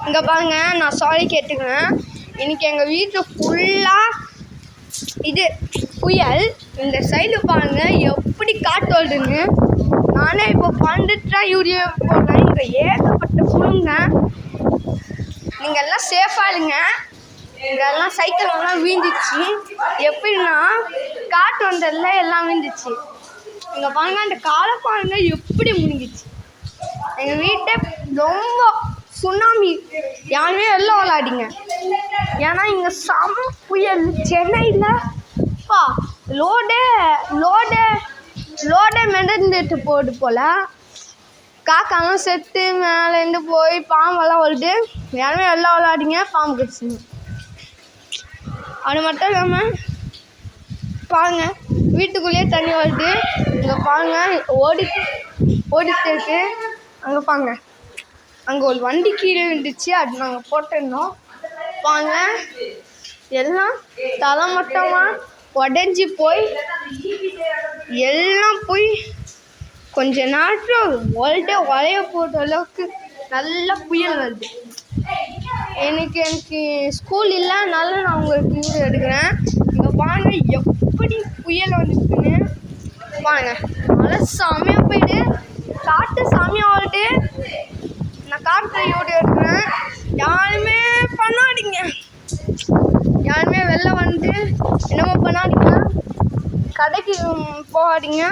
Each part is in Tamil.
இங்கே பாருங்க, நான் சாரி கேட்டுக்கிறேன். இன்னைக்கு எங்கள் வீட்டில் ஃபுல்லாக இது புயல். இந்த சைடு பாருங்க எப்படி காற்று வருதுன்னு. நானே இப்போ வந்துட்டா யூரியா போடுறேன். இங்கே ஏகப்பட்ட புழுங்க. நீங்கள் எல்லாம் சேஃபாக இருங்க. இதெல்லாம் சைக்கிளெல்லாம் வீழ்ந்துச்சு. எப்படின்னா காற்று வந்ததில்ல எல்லாம் வீழ்ந்துச்சு. இங்கே பாருங்க, அந்த காலை பாருங்க எப்படி முடிஞ்சிச்சு. எங்கள் வீட்டை ரொம்ப சுனாமி. யாருமே வெளில விளாடிங்க. ஏன்னா இங்கே செம புயல். சென்னையில் லோடே மிதந்துட்டு போகுது போல். காக்காலாம் செத்து மேலேருந்து போய் பாம்பெல்லாம் வருது. யாருமே வெளில விளாடிங்க, பாம்பு கடிச்சுங்க. அது மட்டும் இல்லாமல் பாருங்கள், வீட்டுக்குள்ளேயே தண்ணி வருது. இங்கே பாருங்கள் ஓடிட்டு இருக்கு. அங்கே பாருங்க, அங்கே ஒரு வண்டி கீழே விழுந்துச்சு. அது நாங்கள் போட்டிருந்தோம். பாருங்க, எல்லாம் தலைமட்டமாக உடஞ்சி போய் எல்லாம் போய் கொஞ்ச நேரத்தில் வேர்ல்டே வளைய போடுற அளவுக்கு நல்ல புயல் வருது. எனக்கு ஸ்கூல் இல்லைனால நான் உங்களுக்கு வீடியோ எடுக்கிறேன். இங்கே பாருங்க எப்படி புயல் வந்துச்சுன்னு. பாருங்க, மழை சாமியாக போயிட்டு காற்று சாமியாக வருது. நான் காற்று வீடியோ எடுக்கிறேன். யாருமே பண்ணாதீங்க. யாருமே வெளில வந்து என்னமோ பண்ணாதீங்க. கடைக்கு போகாதீங்க.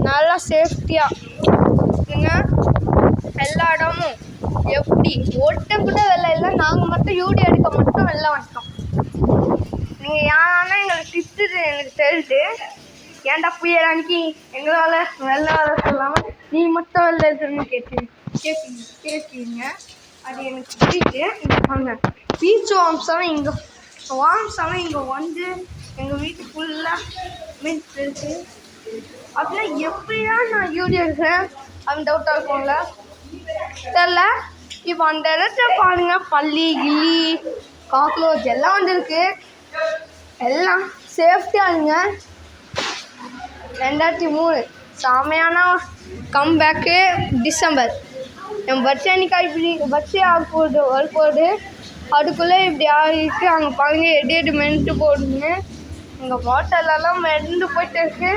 நல்லா சேஃப்டியாக இருக்குங்க. எல்லா இடமும் எப்படி ஒட்ட கூட வெளில இல்லை. நாங்கள் மட்டும் வீடியோ எடுக்க மட்டும் வெளில வந்துட்டோம். நீங்கள் யாரானா எங்களை திட்டுது எனக்கு தெரியுது. ஏன்டா புயல் அன்னைக்கு எங்களால் வெளில வர சொல்லாமல் நீ மட்டும் வெளில இருக்குன்னு கேட்குறீங்க. அது எனக்கு புரியுது. இங்கே பாருங்க, பீச் வார்ம்ஸெல்லாம் இங்கே வந்து எங்கள் வீட்டு ஃபுல்லாக மீன்ஸ் இருக்குது. அப்படின்னா எப்படியா நான் வீடியோ எடுக்கிறேன் அப்படின்னு டவுட்டாக இருக்கும்ல, தெரில. இப்போ அந்த இடத்துல பாருங்கள், பல்லி கில்லி காக்ரோச் எல்லாம் வந்துருக்கு. எல்லாம் சேஃப்டியாக இருங்க. 2003 செமையான கம்பேக்கு. டிசம்பர் என் பர்த்டே அன்றைக்கி பர்த்டே வரப்போகுது. அதுக்குள்ளே இப்படி ஆகிருக்கு. அங்கே பாருங்க எடு மென்ட்டு போடுங்க. இங்கே வாட்டர்லலாம் மெண்டு போயிட்டு இருக்கு.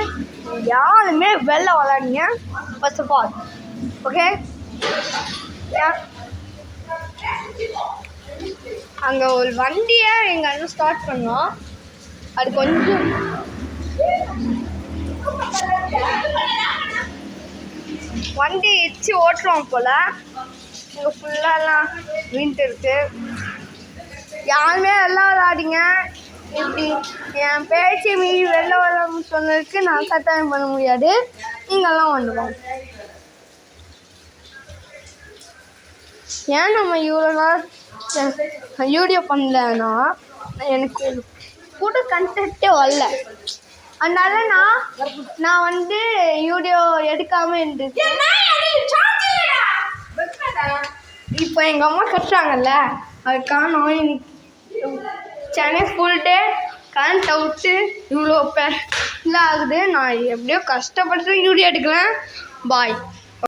யாருமே வெளில விளாடுங்க ஃபர்ஸ்ட் ஆஃப் ஆல். ஓகே, அங்கே ஒரு வண்டியை எங்கள் அண்ணன் ஸ்டார்ட் பண்ணோம். அது கொஞ்சம் வண்டி இச்சு ஓட்டுறோம் போல். இங்கே ஃபுல்லாலாம் வீண்டு இருக்கு. யாருமே வெளில விளாடிங்க. இப்படி என் பேச்சு மீறி வெளில விளாட சொன்னதுக்கு நான் கட்டாயம் பண்ண முடியாது. நீங்கள்லாம் வந்துடுவோம். ஏன் நம்ம இவ்வளோ நாள் வீடியோ பண்ணலன்னா எனக்கு கூட கண்டென்ட்டே வரல. அதனால நான் வந்து வீடியோ எடுக்காமல் இருந்துச்சு. இப்போ எங்கள் அம்மா கட்டுறாங்கல்ல, அது காணோம். இன்னைக்கு Chennai full day current out. இவ்வளோ இல்லை ஆகுது. நான் எப்படியோ கஷ்டப்பட்டு வீடியோ எடுக்கிறேன். பாய்.